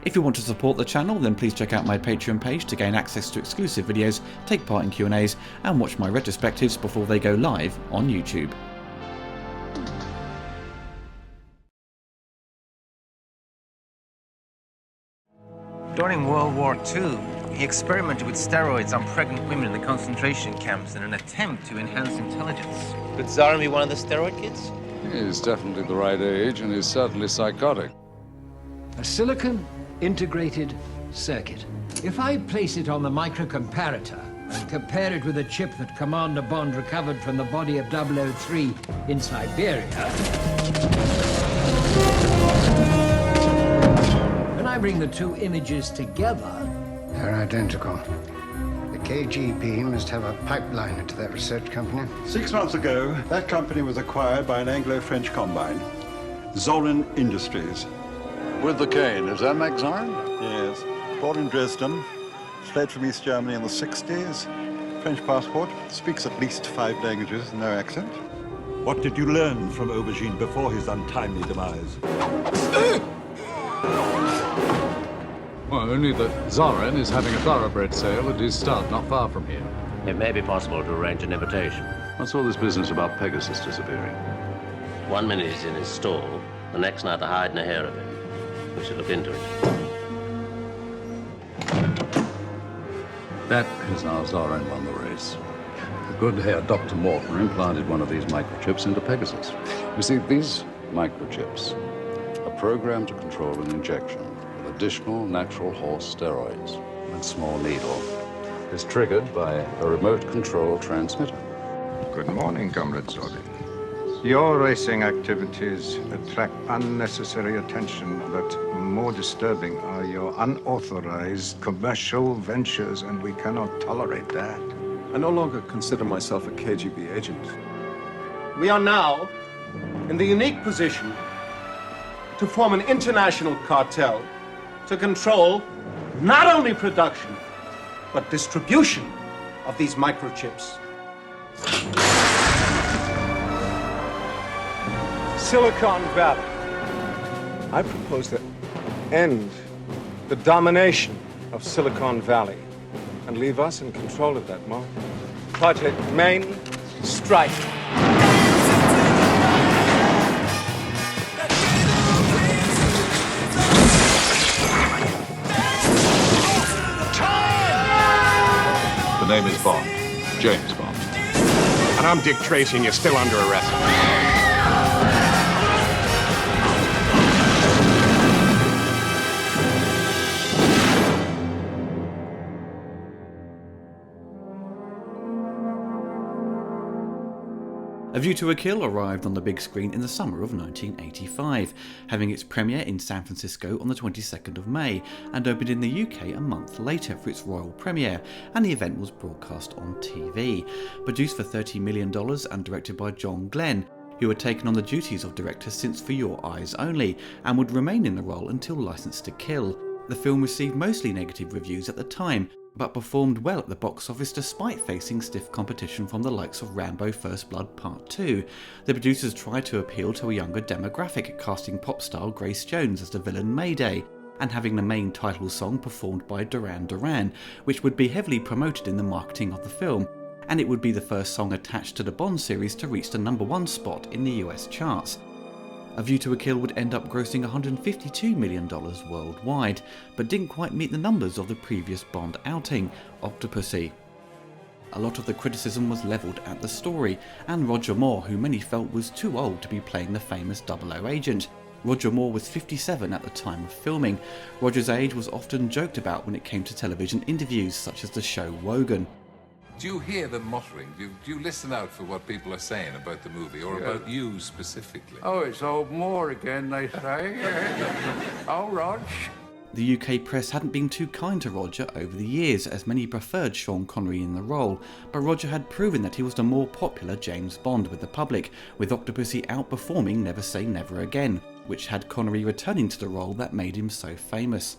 If you want to support the channel, then please check out my Patreon page to gain access to exclusive videos, take part in Q&As, and watch my retrospectives before they go live on YouTube. During World War II, he experimented with steroids on pregnant women in the concentration camps in an attempt to enhance intelligence. Could Zoran be one of the steroid kids? He's definitely the right age, and he's certainly psychotic. A silicon integrated circuit. If I place it on the microcomparator and compare it with a chip that Commander Bond recovered from the body of 003 in Siberia, when I bring the two images together, they're identical. The KGB must have a pipeline into that research company. 6 months ago, that company was acquired by an Anglo-French combine, Zoran Industries. With the cane, is that Max Zoran? Yes. Born in Dresden, fled from East Germany in the 60s. French passport, speaks at least 5 languages, no accent. What did you learn from Aubergine before his untimely demise? Well, only that Zoran is having a thoroughbred sale at his stud not far from here. It may be possible to arrange an invitation. What's all this business about Pegasus disappearing? 1 minute he's in his stall, the next night they're hiding a hair of him. We should look into it. That is how Zoran won the race. The good Herr Dr. Morton implanted one of these microchips into Pegasus. You see, these microchips are programmed to control an injection of additional natural horse steroids. That small needle is triggered by a remote control transmitter. Good morning, Comrade Zordi. Your racing activities attract unnecessary attention, but more disturbing are your unauthorized commercial ventures, and we cannot tolerate that. I no longer consider myself a KGB agent. We are now in the unique position to form an international cartel to control not only production, but distribution of these microchips. Silicon Valley. I propose that end the domination of Silicon Valley and leave us in control of that market. Project Main Strike. The name is Bond. James Bond. And I'm Dick Tracy, and you're still under arrest. A View to a Kill arrived on the big screen in the summer of 1985, having its premiere in San Francisco on the 22nd of May, and opened in the UK a month later for its royal premiere, and the event was broadcast on TV. Produced for $30 million and directed by Glen, who had taken on the duties of director since For Your Eyes Only, and would remain in the role until Licensed to Kill. The film received mostly negative reviews at the time, but performed well at the box office despite facing stiff competition from the likes of Rambo First Blood Part 2. The producers tried to appeal to a younger demographic, casting pop star Grace Jones as the villain Mayday, and having the main title song performed by Duran Duran, which would be heavily promoted in the marketing of the film, and it would be the first song attached to the Bond series to reach the #1 spot in the US charts. A View to a Kill would end up grossing $152 million worldwide, but didn't quite meet the numbers of the previous Bond outing, Octopussy. A lot of the criticism was levelled at the story, and Roger Moore, who many felt was too old to be playing the famous 00 agent. Roger Moore was 57 at the time of filming. Roger's age was often joked about when it came to television interviews, such as the show WALKEN. Do you hear them muttering? Do you listen out for what people are saying about the movie, or about you specifically? Oh, it's old Moore again, they say. Oh, Rog. The UK press hadn't been too kind to Roger over the years, as many preferred Sean Connery in the role, but Roger had proven that he was the more popular James Bond with the public, with Octopussy outperforming Never Say Never Again, which had Connery returning to the role that made him so famous.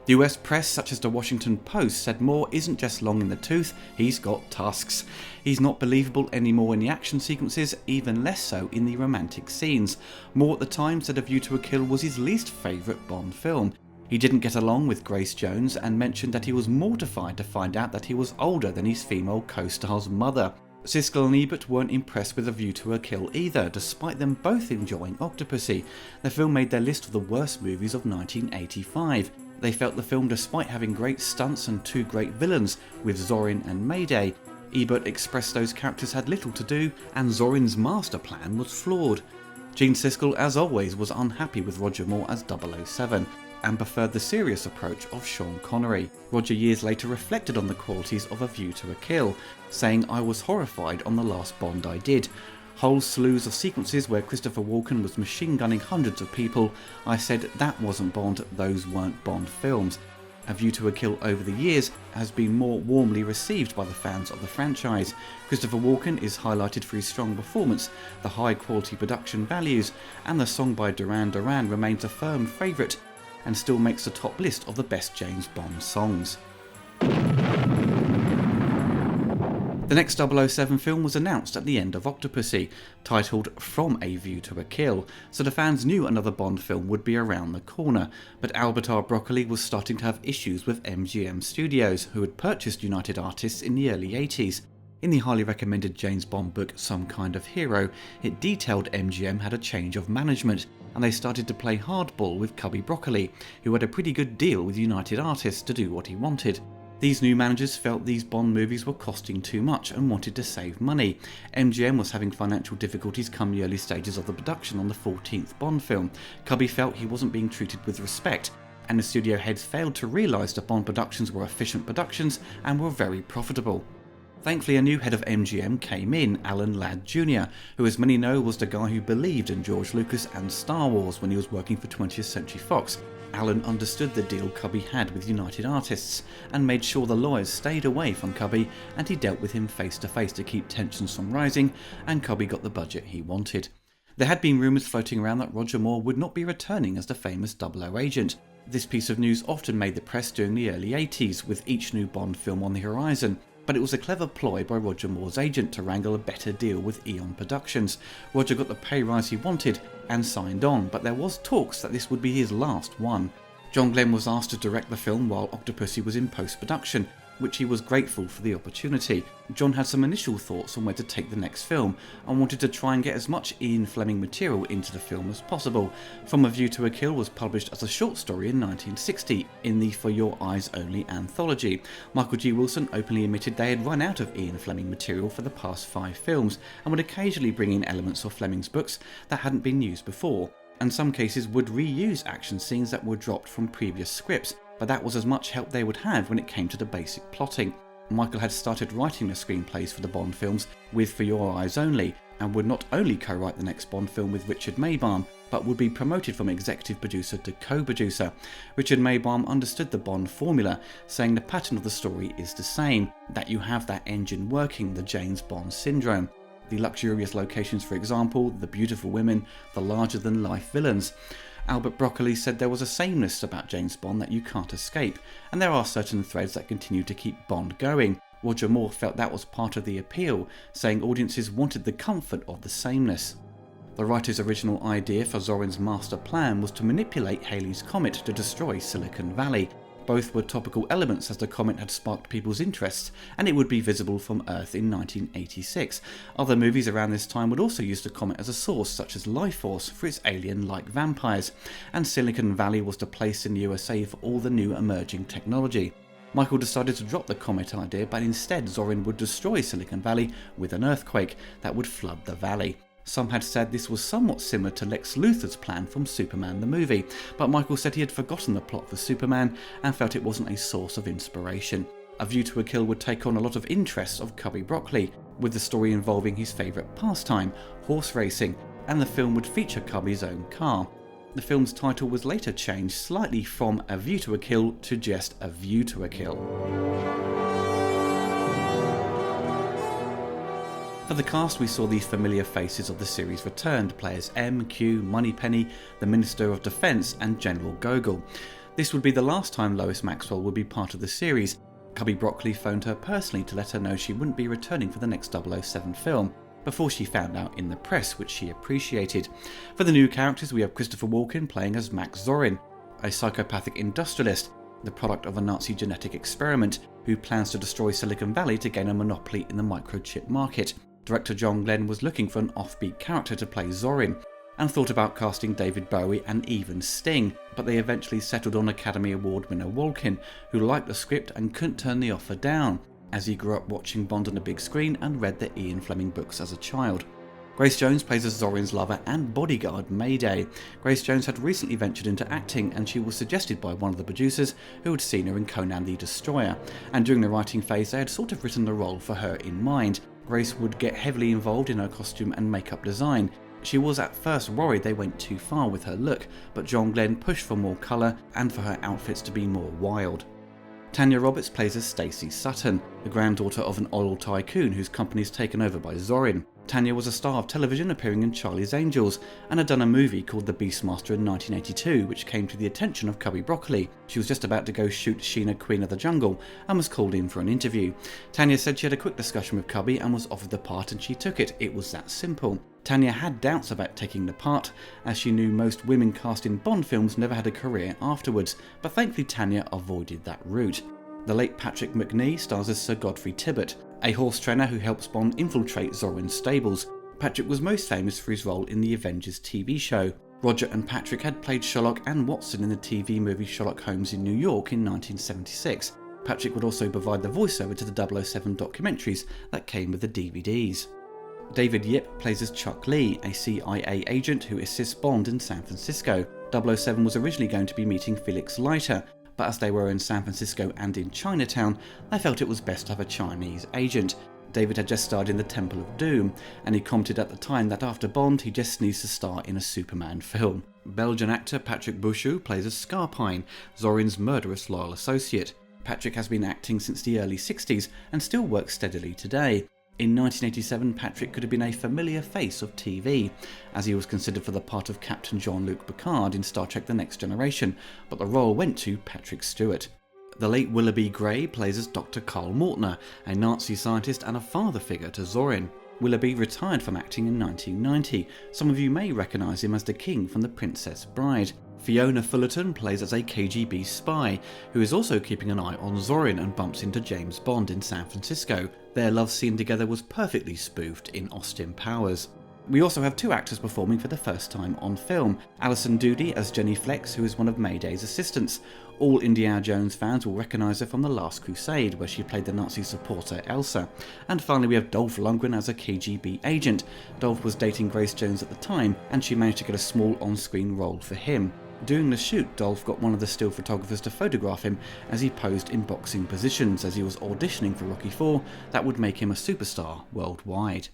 The US press, such as the Washington Post, said Moore isn't just long in the tooth, he's got tusks. He's not believable anymore in the action sequences, even less so in the romantic scenes. Moore at the time said A View to a Kill was his least favourite Bond film. He didn't get along with Grace Jones and mentioned that he was mortified to find out that he was older than his female co-star's mother. Siskel and Ebert weren't impressed with A View to a Kill either, despite them both enjoying Octopussy. The film made their list of the worst movies of 1985. They felt the film, despite having great stunts and two great villains with Zorin and Mayday, Ebert expressed those characters had little to do and Zorin's master plan was flawed. Gene Siskel, as always, was unhappy with Roger Moore as 007 and preferred the serious approach of Sean Connery. Roger years later reflected on the qualities of A View to a Kill, saying, "I was horrified on the last Bond I did. Whole slews of sequences where Christopher Walken was machine gunning hundreds of people. I said that wasn't Bond, those weren't Bond films." A View to a Kill over the years has been more warmly received by the fans of the franchise. Christopher Walken is highlighted for his strong performance, the high quality production values, and the song by Duran Duran remains a firm favourite and still makes the top list of the best James Bond songs. The next 007 film was announced at the end of Octopussy, titled From A View to a Kill, so the fans knew another Bond film would be around the corner, but Albert R. Broccoli was starting to have issues with MGM Studios, who had purchased United Artists in the early 80s. In the highly recommended James Bond book Some Kind of Hero, it detailed MGM had a change of management, and they started to play hardball with Cubby Broccoli, who had a pretty good deal with United Artists to do what he wanted. These new managers felt these Bond movies were costing too much and wanted to save money. MGM was having financial difficulties come the early stages of the production on the 14th Bond film. Cubby felt he wasn't being treated with respect, and the studio heads failed to realise that Bond productions were efficient productions and were very profitable. Thankfully, a new head of MGM came in, Alan Ladd Jr., who as many know was the guy who believed in George Lucas and Star Wars when he was working for 20th Century Fox. Alan understood the deal Cubby had with United Artists and made sure the lawyers stayed away from Cubby, and he dealt with him face to face to keep tensions from rising, and Cubby got the budget he wanted. There had been rumours floating around that Roger Moore would not be returning as the famous 00 agent. This piece of news often made the press during the early 80s, with each new Bond film on the horizon. But it was a clever ploy by Roger Moore's agent to wrangle a better deal with Eon Productions. Roger got the pay rise he wanted and signed on, but there was talks that this would be his last one. John Glen was asked to direct the film while Octopussy was in post-production, which he was grateful for the opportunity. John had some initial thoughts on where to take the next film and wanted to try and get as much Ian Fleming material into the film as possible. From A View to a Kill was published as a short story in 1960 in the For Your Eyes Only anthology. Michael G. Wilson openly admitted they had run out of Ian Fleming material for the past 5 films and would occasionally bring in elements of Fleming's books that hadn't been used before, and some cases would reuse action scenes that were dropped from previous scripts, but that was as much help they would have when it came to the basic plotting. Michael had started writing the screenplays for the Bond films with For Your Eyes Only, and would not only co-write the next Bond film with Richard Maybaum, but would be promoted from executive producer to co-producer. Richard Maybaum understood the Bond formula, saying the pattern of the story is the same, that you have that engine working, the James Bond syndrome. The luxurious locations, for example, the beautiful women, the larger-than-life villains. Albert Broccoli said there was a sameness about James Bond that you can't escape, and there are certain threads that continue to keep Bond going. Roger Moore felt that was part of the appeal, saying audiences wanted the comfort of the sameness. The writer's original idea for Zorin's master plan was to manipulate Halley's Comet to destroy Silicon Valley. Both were topical elements as the comet had sparked people's interests, and it would be visible from Earth in 1986. Other movies around this time would also use the comet as a source, such as Life Force for its alien-like vampires, and Silicon Valley was the place in the USA for all the new emerging technology. Michael decided to drop the comet idea, but instead Zorin would destroy Silicon Valley with an earthquake that would flood the valley. Some had said this was somewhat similar to Lex Luthor's plan from Superman the movie, but Michael said he had forgotten the plot for Superman and felt it wasn't a source of inspiration. A View to a Kill would take on a lot of interest of Cubby Broccoli, with the story involving his favourite pastime, horse racing, and the film would feature Cubby's own car. The film's title was later changed slightly from A View to a Kill to just A View to a Kill. For the cast, we saw the familiar faces of the series returned, players M, Q, Moneypenny, the Minister of Defence and General Gogol. This would be the last time Lois Maxwell would be part of the series. Cubby Broccoli phoned her personally to let her know she wouldn't be returning for the next 007 film, before she found out in the press, which she appreciated. For the new characters, we have Christopher Walken playing as Max Zorin. a psychopathic industrialist, the product of a Nazi genetic experiment, who plans to destroy Silicon Valley to gain a monopoly in the microchip market. Director John Glen was looking for an offbeat character to play Zorin, and thought about casting David Bowie and even Sting, but they eventually settled on Academy Award winner WALKEN, who liked the script and couldn't turn the offer down, as he grew up watching Bond on the big screen and read the Ian Fleming books as a child. Grace Jones plays as Zorin's lover and bodyguard Mayday. Grace Jones had recently ventured into acting, and she was suggested by one of the producers who had seen her in Conan the Destroyer, and during the writing phase they had sort of written the role for her in mind. Grace would get heavily involved in her costume and makeup design. She was at first worried they went too far with her look, but John Glen pushed for more colour and for her outfits to be more wild. Tanya Roberts plays as Stacey Sutton, the granddaughter of an oil tycoon whose company is taken over by Zorin. Tanya was a star of television, appearing in Charlie's Angels, and had done a movie called The Beastmaster in 1982, which came to the attention of Cubby Broccoli. She was just about to go shoot Sheena, Queen of the Jungle, and was called in for an interview. Tanya said she had a quick discussion with Cubby and was offered the part, and she took it. It was that simple. Tanya had doubts about taking the part, as she knew most women cast in Bond films never had a career afterwards, but thankfully Tanya avoided that route. The late Patrick Macnee stars as Sir Godfrey TIBBETT, a horse trainer who helps Bond infiltrate Zorin's stables. Patrick was most famous for his role in the Avengers TV show. Roger and Patrick had played Sherlock and Watson in the TV movie Sherlock Holmes in New York in 1976. Patrick would also provide the voiceover to the 007 documentaries that came with the DVDs. David Yip plays as Chuck Lee, a CIA agent who assists Bond in San Francisco. 007 was originally going to be meeting Felix Leiter, but as they were in San Francisco and in Chinatown, they felt it was best to have a Chinese agent. David had just starred in The Temple of Doom, and he commented at the time that after Bond he just needs to star in a Superman film. Belgian actor Patrick Bouchou plays as Scarpine, Zorin's murderous loyal associate. Patrick has been acting since the early 60s and still works steadily today. In 1987, Patrick could have been a familiar face of TV, as he was considered for the part of Captain Jean-Luc Picard in Star Trek The Next Generation, but the role went to Patrick Stewart. The late Willoughby Gray plays as Dr. Karl Mortner, a Nazi scientist and a father figure to Zorin. Willoughby retired from acting in 1990. Some of you may recognise him as the King from The Princess Bride. Fiona Fullerton plays as a KGB spy, who is also keeping an eye on Zorin and bumps into James Bond in San Francisco. Their love scene together was perfectly spoofed in Austin Powers. We also have two actors performing for the first time on film. Alison Doody as Jenny Flex, who is one of Mayday's assistants. All Indiana Jones fans will recognise her from The Last Crusade, where she played the Nazi supporter Elsa. And finally we have Dolph Lundgren as a KGB agent. Dolph was dating Grace Jones at the time, and she managed to get a small on-screen role for him. During the shoot, Dolph got one of the still photographers to photograph him as he posed in boxing positions as he was auditioning for Rocky IV that would make him a superstar worldwide.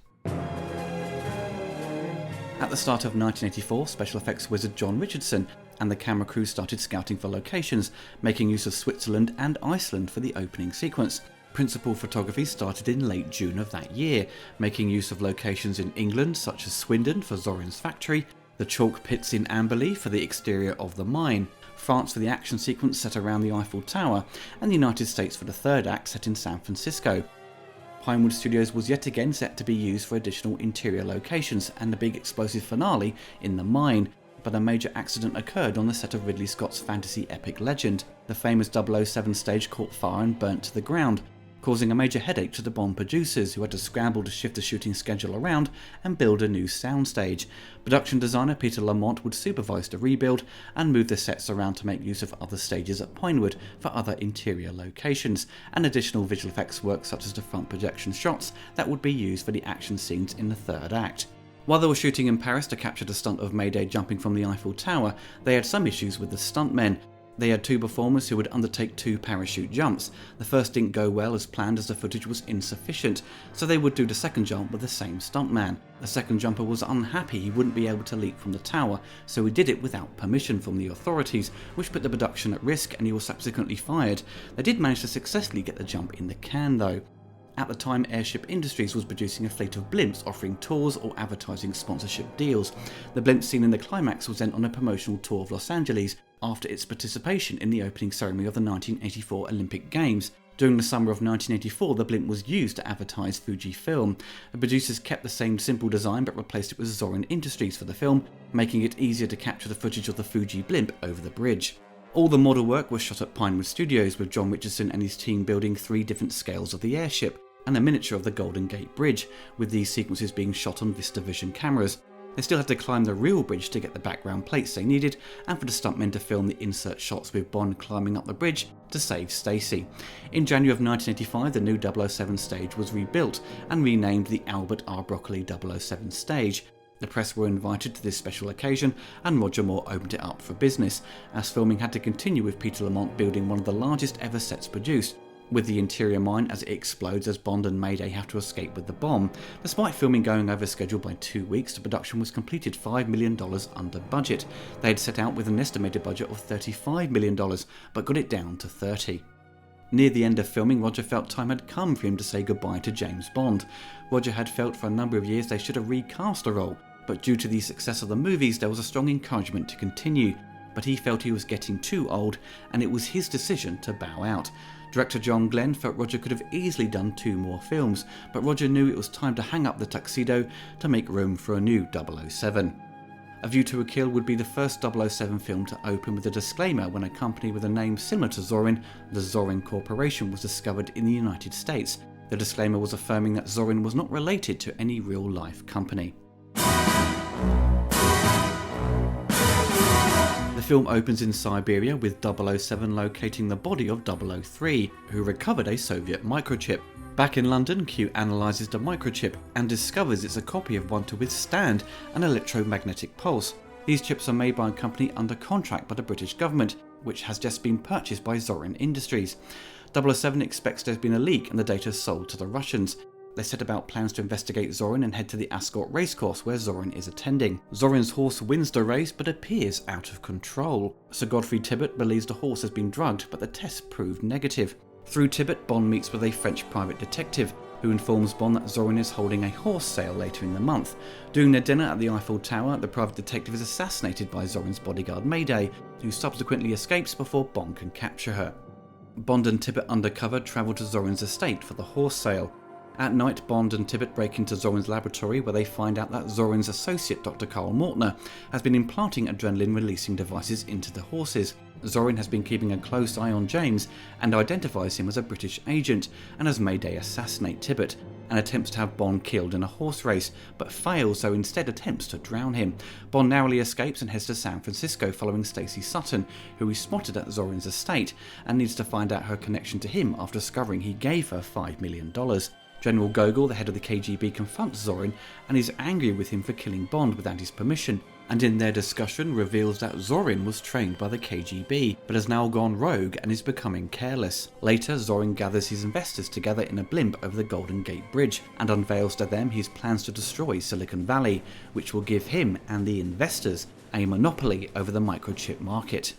At the start of 1984, special effects wizard John Richardson and the camera crew started scouting for locations, making use of Switzerland and Iceland for the opening sequence. Principal photography started in late June of that year, making use of locations in England such as Swindon for Zorin's factory, the chalk pits in Amberley for the exterior of the mine, France for the action sequence set around the Eiffel Tower, and the United States for the third act set in San Francisco. Pinewood Studios was yet again set to be used for additional interior locations and the big explosive finale in the mine, but a major accident occurred on the set of Ridley Scott's fantasy epic Legend. The famous 007 stage caught fire and burnt to the ground, causing a major headache to the Bond producers, who had to scramble to shift the shooting schedule around and build a new soundstage. Production designer Peter Lamont would supervise the rebuild and move the sets around to make use of other stages at Pinewood for other interior locations, and additional visual effects work such as the front projection shots that would be used for the action scenes in the third act. While they were shooting in Paris to capture the stunt of Mayday jumping from the Eiffel Tower, they had some issues with the stuntmen. They had two performers who would undertake 2 parachute jumps. The first didn't go well as planned, as the footage was insufficient, so they would do the second jump with the same stuntman. The second jumper was unhappy he wouldn't be able to leap from the tower, so he did it without permission from the authorities, which put the production at risk, and he was subsequently fired. They did manage to successfully get the jump in the can though. At the time, Airship Industries was producing a fleet of blimps offering tours or advertising sponsorship deals. The blimp seen in the climax was then on a promotional tour of Los Angeles after its participation in the opening ceremony of the 1984 Olympic Games. During the summer of 1984, the blimp was used to advertise Fujifilm. The producers kept the same simple design but replaced it with Zorin Industries for the film, making it easier to capture the footage of the Fuji blimp over the bridge. All the model work was shot at Pinewood Studios, with John Richardson and his team building 3 different scales of the airship and a miniature of the Golden Gate Bridge, with these sequences being shot on VistaVision cameras. They still had to climb the real bridge to get the background plates they needed, and for the stuntmen to film the insert shots with Bond climbing up the bridge to save Stacy. In January of 1985, the new 007 stage was rebuilt and renamed the Albert R. Broccoli 007 stage. The press were invited to this special occasion, and Roger Moore opened it up for business, as filming had to continue with Peter Lamont building one of the largest ever sets produced, with the interior mine as it explodes as Bond and Mayday have to escape with the bomb. Despite filming going over schedule by 2 weeks, the production was completed $5 million under budget. They had set out with an estimated budget of $35 million, but got it down to $30. Near the end of filming, Roger felt time had come for him to say goodbye to James Bond. Roger had felt for a number of years they should have recast the role, but due to the success of the movies there was a strong encouragement to continue. But he felt he was getting too old, and it was his decision to bow out. Director John Glen felt Roger could have easily done 2 more films, but Roger knew it was time to hang up the tuxedo to make room for a new 007. A View to a Kill would be the first 007 film to open with a disclaimer when a company with a name similar to Zorin, the Zorin Corporation, was discovered in the United States. The disclaimer was affirming that Zorin was not related to any real-life company. The film opens in Siberia with 007 locating the body of 003, who recovered a Soviet microchip. Back in London, Q analyses the microchip and discovers it's a copy of one to withstand an electromagnetic pulse. These chips are made by a company under contract by the British government, which has just been purchased by Zorin Industries. 007 expects there's been a leak and the data sold to the Russians. They set about plans to investigate Zorin and head to the Ascot racecourse where Zorin is attending. Zorin's horse wins the race but appears out of control. Sir Godfrey TIBBETT believes the horse has been drugged, but the test proved negative. Through TIBBETT, Bond meets with a French private detective who informs Bond that Zorin is holding a horse sale later in the month. During their dinner at the Eiffel Tower, the private detective is assassinated by Zorin's bodyguard Mayday, who subsequently escapes before Bond can capture her. Bond and TIBBETT undercover travel to Zorin's estate for the horse sale. At night, Bond and TIBBETT break into Zorin's laboratory, where they find out that Zorin's associate, Dr. Karl Mortner, has been implanting adrenaline-releasing devices into the horses. Zorin has been keeping a close eye on James and identifies him as a British agent, and has Mayday assassinate TIBBETT, and attempts to have Bond killed in a horse race, but fails, so instead attempts to drown him. Bond narrowly escapes and heads to San Francisco following Stacy Sutton, who he spotted at Zorin's estate, and needs to find out her connection to him after discovering he gave her $5 million. General Gogol, the head of the KGB, confronts Zorin and is angry with him for killing Bond without his permission, and in their discussion reveals that Zorin was trained by the KGB, but has now gone rogue and is becoming careless. Later, Zorin gathers his investors together in a blimp over the Golden Gate Bridge and unveils to them his plans to destroy Silicon Valley, which will give him and the investors a monopoly over the microchip market.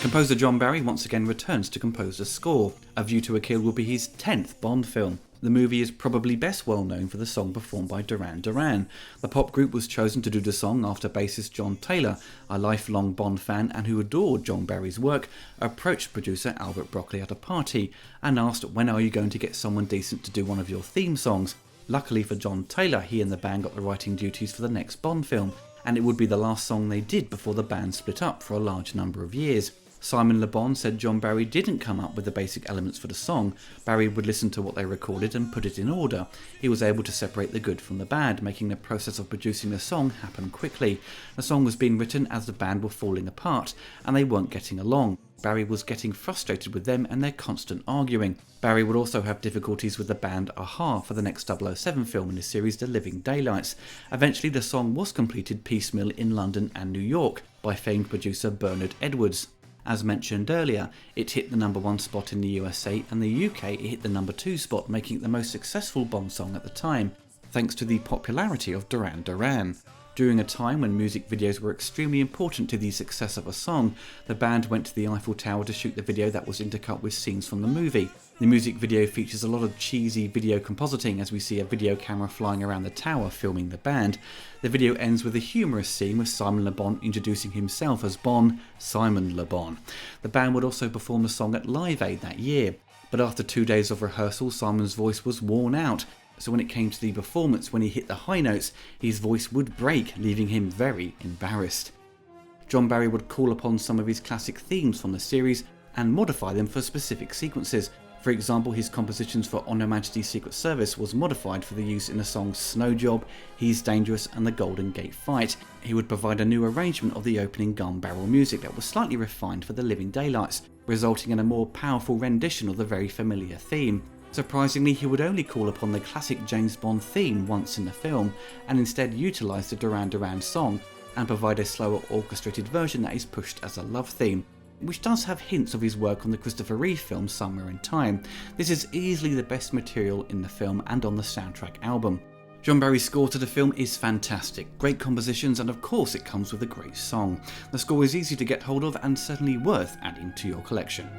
Composer John Barry once again returns to compose the score. A View to a Kill will be his 10th Bond film. The movie is probably best well known for the song performed by Duran Duran. The pop group was chosen to do the song after bassist John Taylor, a lifelong Bond fan and who adored John Barry's work, approached producer Albert Broccoli at a party and asked, "When are you going to get someone decent to do one of your theme songs?" Luckily for John Taylor, he and the band got the writing duties for the next Bond film, and it would be the last song they did before the band split up for a large number of years. Simon Le Bon said John Barry didn't come up with the basic elements for the song. Barry would listen to what they recorded and put it in order. He was able to separate the good from the bad, making the process of producing the song happen quickly. The song was being written as the band were falling apart, and they weren't getting along. Barry was getting frustrated with them and their constant arguing. Barry would also have difficulties with the band Aha for the next 007 film in the series The Living Daylights. Eventually the song was completed piecemeal in London and New York by famed producer Bernard Edwards. As mentioned earlier, it hit the #1 spot in the USA, and the UK it hit the #2 spot, making it the most successful Bond song at the time, thanks to the popularity of Duran Duran. During a time when music videos were extremely important to the success of a song, the band went to the Eiffel Tower to shoot the video that was intercut with scenes from the movie. The music video features a lot of cheesy video compositing as we see a video camera flying around the tower filming the band. The video ends with a humorous scene with Simon Le Bon introducing himself as Bon, Simon Le Bon. The band would also perform the song at Live Aid that year, but after 2 days of rehearsal, Simon's voice was worn out, so when it came to the performance, when he hit the high notes, his voice would break, leaving him very embarrassed. John Barry would call upon some of his classic themes from the series and modify them for specific sequences. For example, his compositions for On Her Majesty's Secret Service was modified for the use in the songs Snow Job, He's Dangerous and the Golden Gate Fight. He would provide a new arrangement of the opening gun barrel music that was slightly refined for the Living Daylights, resulting in a more powerful rendition of the very familiar theme. Surprisingly, he would only call upon the classic James Bond theme once in the film, and instead utilise the Duran Duran song and provide a slower orchestrated version that is pushed as a love theme, which does have hints of his work on the Christopher Reeve film Somewhere in Time. This is easily the best material in the film and on the soundtrack album. John Barry's score to the film is fantastic, great compositions, and of course it comes with a great song. The score is easy to get hold of and certainly worth adding to your collection.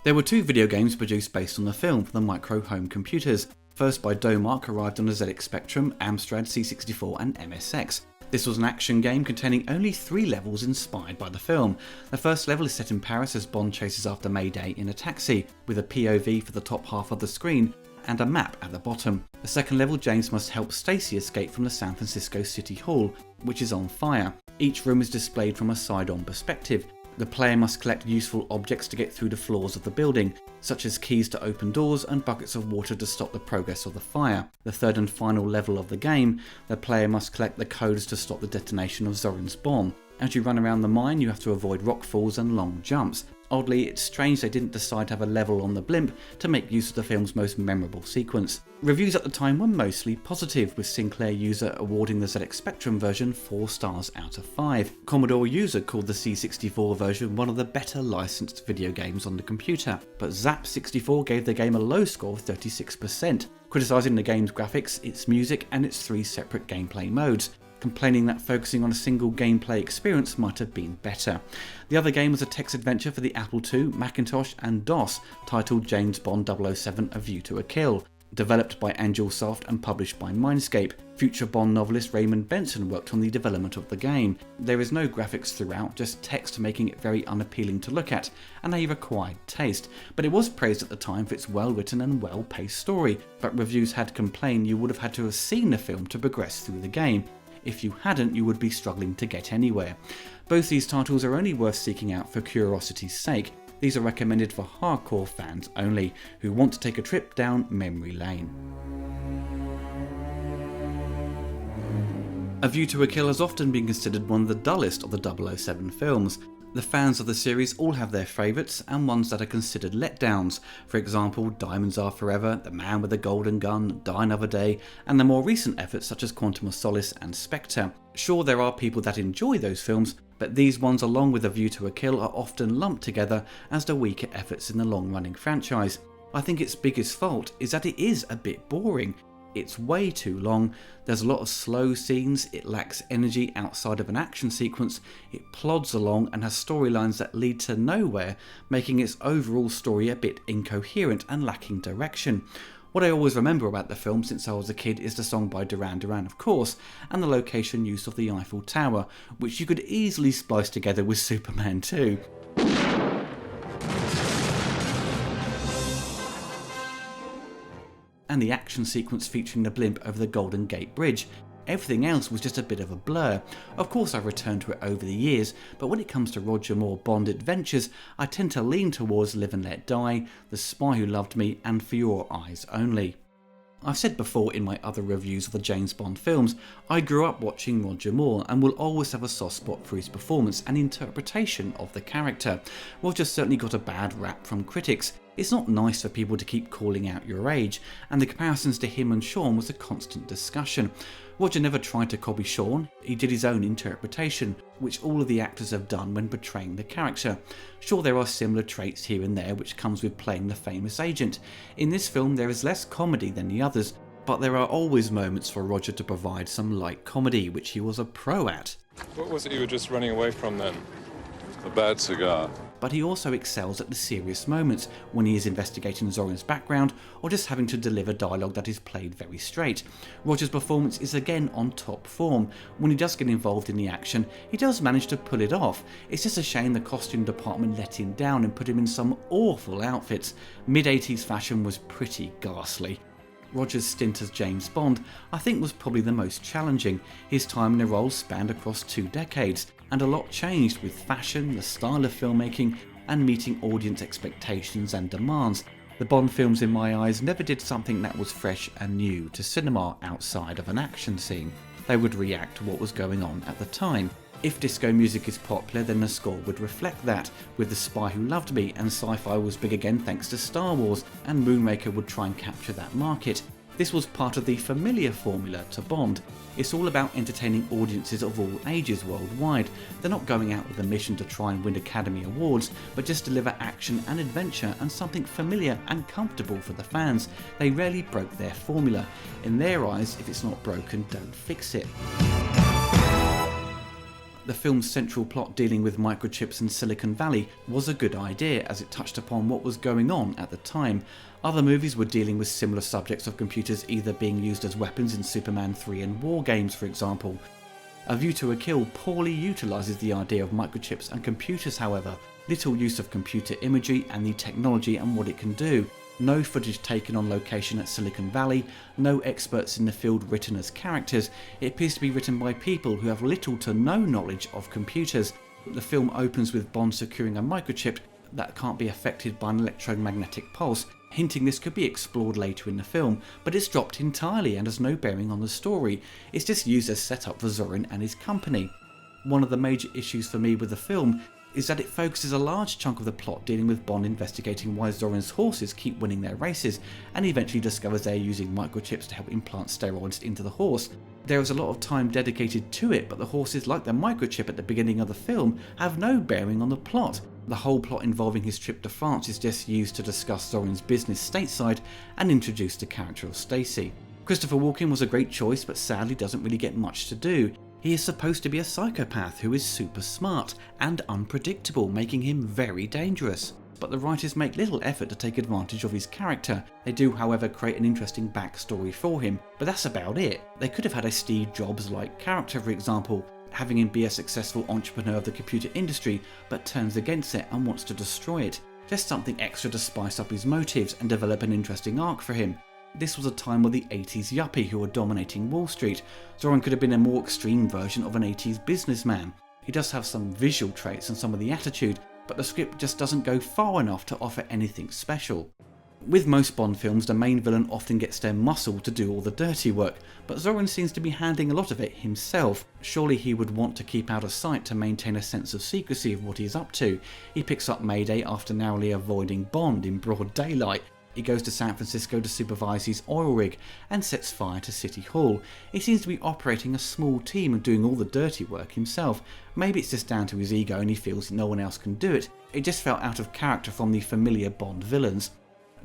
There were 2 video games produced based on the film for the micro home computers. First by Domark, arrived on the ZX Spectrum, Amstrad C64 and MSX. This was an action game containing only 3 levels inspired by the film. The first level is set in Paris as Bond chases after Mayday in a taxi, with a POV for the top half of the screen and a map at the bottom. The second level, James must help Stacy escape from the San Francisco City Hall, which is on fire. Each room is displayed from a side-on perspective. The player must collect useful objects to get through the floors of the building, such as keys to open doors and buckets of water to stop the progress of the fire. The third and final level of the game, the player must collect the codes to stop the detonation of Zorin's bomb. As you run around the mine, you have to avoid rock falls and long jumps. Oddly, it's strange they didn't decide to have a level on the blimp to make use of the film's most memorable sequence. Reviews at the time were mostly positive, with Sinclair User awarding the ZX Spectrum version 4 stars out of 5. Commodore User called the C64 version one of the better licensed video games on the computer, but Zap64 gave the game a low score of 36%, criticising the game's graphics, its music and its 3 separate gameplay modes, complaining that focusing on a single gameplay experience might have been better. The other game was a text adventure for the Apple II, Macintosh and DOS titled James Bond 007 A View to a Kill. Developed by Angelsoft and published by Mindscape, future Bond novelist Raymond Benson worked on the development of the game. There is no graphics throughout, just text making it very unappealing to look at, and a required taste, but it was praised at the time for its well-written and well-paced story, but reviews had complained you would have had to have seen the film to progress through the game. If you hadn't, you would be struggling to get anywhere. Both these titles are only worth seeking out for curiosity's sake. These are recommended for hardcore fans only, who want to take a trip down memory lane. A View to a Kill has often been considered one of the dullest of the 007 films. The fans of the series all have their favourites and ones that are considered letdowns. For example, Diamonds Are Forever, The Man with the Golden Gun, Die Another Day, and the more recent efforts such as Quantum of Solace and Spectre. Sure, there are people that enjoy those films, but these ones along with A View to a Kill are often lumped together as the weaker efforts in the long-running franchise. I think its biggest fault is that it is a bit boring. It's way too long, there's a lot of slow scenes, it lacks energy outside of an action sequence, it plods along and has storylines that lead to nowhere, making its overall story a bit incoherent and lacking direction. What I always remember about the film since I was a kid is the song by Duran Duran, of course, and the location use of the Eiffel Tower, which you could easily splice together with Superman 2. And the action sequence featuring the blimp over the Golden Gate Bridge. Everything else was just a bit of a blur. Of course I've returned to it over the years, but when it comes to Roger Moore Bond adventures, I tend to lean towards Live and Let Die, The Spy Who Loved Me and For Your Eyes Only. I've said before in my other reviews of the James Bond films, I grew up watching Roger Moore and will always have a soft spot for his performance and interpretation of the character. Roger certainly got a bad rap from critics. It's not nice for people to keep calling out your age, and the comparisons to him and Sean was a constant discussion. Roger never tried to copy Sean, he did his own interpretation, which all of the actors have done when portraying the character. Sure, there are similar traits here and there which comes with playing the famous agent. In this film there is less comedy than the others, but there are always moments for Roger to provide some light comedy, which he was a pro at. What was it you were just running away from then? A bad cigar. but he also excels at the serious moments when he is investigating Zorin's background or just having to deliver dialogue that is played very straight. Roger's performance is again on top form. When he does get involved in the action, he does manage to pull it off. It's just a shame the costume department let him down and put him in some awful outfits. Mid-80s fashion was pretty ghastly. Roger's stint as James Bond, I think, was probably the most challenging. His time in the role spanned across 2 decades, and a lot changed with fashion, the style of filmmaking, and meeting audience expectations and demands. The Bond films, in my eyes, never did something that was fresh and new to cinema outside of an action scene. They would react to what was going on at the time. If disco music is popular, then the score would reflect that, with The Spy Who Loved Me and sci-fi was big again thanks to Star Wars, and Moonraker would try and capture that market. This was part of the familiar formula to Bond. It's all about entertaining audiences of all ages worldwide. They're not going out with a mission to try and win Academy Awards, but just deliver action and adventure and something familiar and comfortable for the fans. They rarely broke their formula. In their eyes, if it's not broken, don't fix it. The film's central plot dealing with microchips and Silicon Valley was a good idea as it touched upon what was going on at the time. Other movies were dealing with similar subjects of computers either being used as weapons in Superman 3 and War Games, for example. A View to a Kill poorly utilises the idea of microchips and computers, however. Little use of computer imagery and the technology and what it can do. No footage taken on location at Silicon Valley, no experts in the field written as characters. It appears to be written by people who have little to no knowledge of computers. The film opens with Bond securing a microchip that can't be affected by an electromagnetic pulse, hinting this could be explored later in the film, but it's dropped entirely and has no bearing on the story. It's just used as setup for Zorin and his company. One of the major issues for me with the film is that it focuses a large chunk of the plot dealing with Bond investigating why Zorin's horses keep winning their races, and eventually discovers they are using microchips to help implant steroids into the horse. There is a lot of time dedicated to it, but the horses, like the microchip at the beginning of the film, have no bearing on the plot. The whole plot involving his trip to France is just used to discuss Zorin's business stateside and introduce the character of Stacy. Christopher Walken was a great choice, but sadly doesn't really get much to do. He is supposed to be a psychopath who is super smart and unpredictable, making him very dangerous. But the writers make little effort to take advantage of his character. They do, however, create an interesting backstory for him, but that's about it. They could have had a Steve Jobs-like character, for example, having him be a successful entrepreneur of the computer industry, but turns against it and wants to destroy it. Just something extra to spice up his motives and develop an interesting arc for him. This was a time where the 80s yuppie who were dominating Wall Street. Zorin could have been a more extreme version of an 80s businessman. He does have some visual traits and some of the attitude, but the script just doesn't go far enough to offer anything special. With most Bond films, the main villain often gets their muscle to do all the dirty work, but Zorin seems to be handling a lot of it himself. Surely he would want to keep out of sight to maintain a sense of secrecy of what he is up to. He picks up Mayday after narrowly avoiding Bond in broad daylight. He goes to San Francisco to supervise his oil rig and sets fire to City Hall. He seems to be operating a small team and doing all the dirty work himself. Maybe it's just down to his ego and he feels no one else can do it. It just felt out of character from the familiar Bond villains.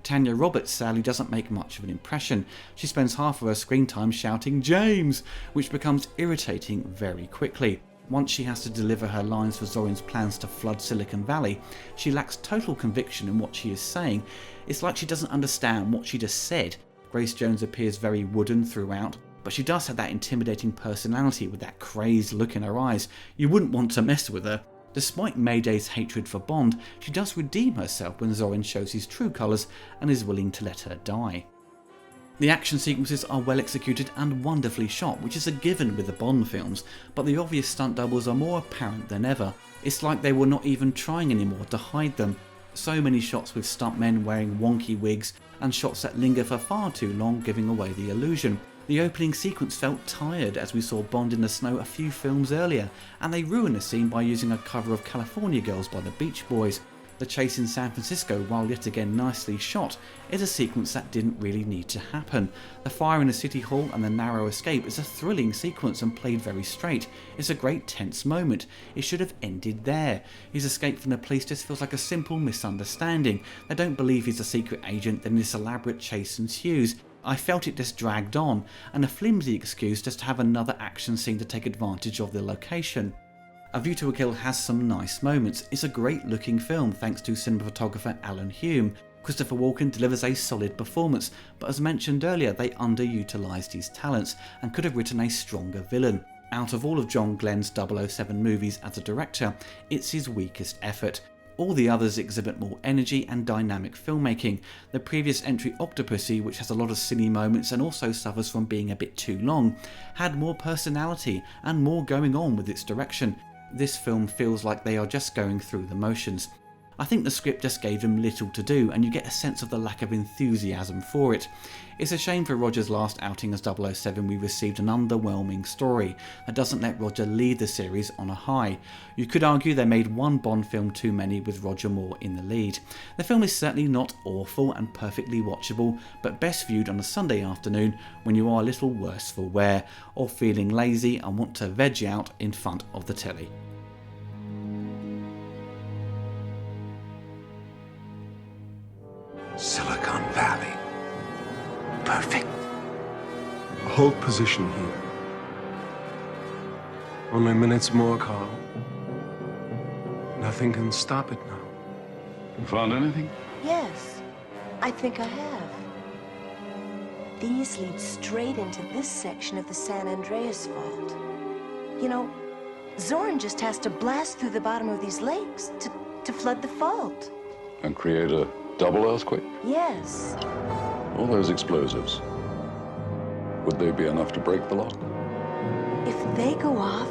Tanya Roberts sadly doesn't make much of an impression. She spends half of her screen time shouting "James!", which becomes irritating very quickly. Once she has to deliver her lines for Zorin's plans to flood Silicon Valley, she lacks total conviction in what she is saying. It's like she doesn't understand what she just said. Grace Jones appears very wooden throughout, but she does have that intimidating personality with that crazed look in her eyes. You wouldn't want to mess with her. Despite Mayday's hatred for Bond, she does redeem herself when Zorin shows his true colours and is willing to let her die. The action sequences are well executed and wonderfully shot, which is a given with the Bond films, but the obvious stunt doubles are more apparent than ever. It's like they were not even trying anymore to hide them. So many shots with stuntmen wearing wonky wigs and shots that linger for far too long, giving away the illusion. The opening sequence felt tired as we saw Bond in the snow a few films earlier, and they ruined the scene by using a cover of California Girls by the Beach Boys. The chase in San Francisco, while yet again nicely shot, is a sequence that didn't really need to happen. The fire in the city hall and the narrow escape is a thrilling sequence and played very straight. It's a great tense moment. It should have ended there. His escape from the police just feels like a simple misunderstanding. They don't believe he's a secret agent, then this elaborate chase ensues. I felt it just dragged on, and a flimsy excuse just to have another action scene to take advantage of the location. A View to a Kill has some nice moments. It's a great looking film thanks to cinematographer Alan Hume. Christopher Walken delivers a solid performance, but as mentioned earlier, they underutilised his talents and could have written a stronger villain. Out of all of John Glenn's 007 movies as a director, it's his weakest effort. All the others exhibit more energy and dynamic filmmaking. The previous entry, Octopussy, which has a lot of silly moments and also suffers from being a bit too long, had more personality and more going on with its direction. This film feels like they are just going through the motions. I think the script just gave them little to do, and you get a sense of the lack of enthusiasm for it. It's a shame for Roger's last outing as 007 we received an underwhelming story that doesn't let Roger lead the series on a high. You could argue they made one Bond film too many with Roger Moore in the lead. The film is certainly not awful and perfectly watchable, but best viewed on a Sunday afternoon when you are a little worse for wear, or feeling lazy and want to veg out in front of the telly. Silicon Valley. Perfect. Hold position here. Only minutes more, Carl. Nothing can stop it now. You found anything? Yes, I think I have. These lead straight into this section of the San Andreas Fault. You know, Zorn just has to blast through the bottom of these lakes to flood the fault. And create a double earthquake? Yes. All those explosives, would they be enough to break the lock? If they go off,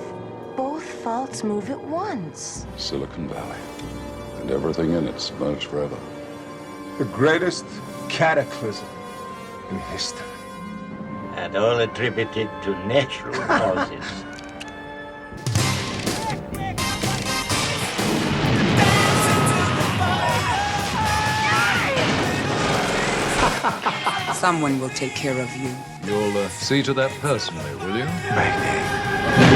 both faults move at once. Silicon Valley, and everything in it submerged forever. The greatest cataclysm in history. And all attributed to natural causes. Someone will take care of you. You'll see to that personally, will you? Macnee.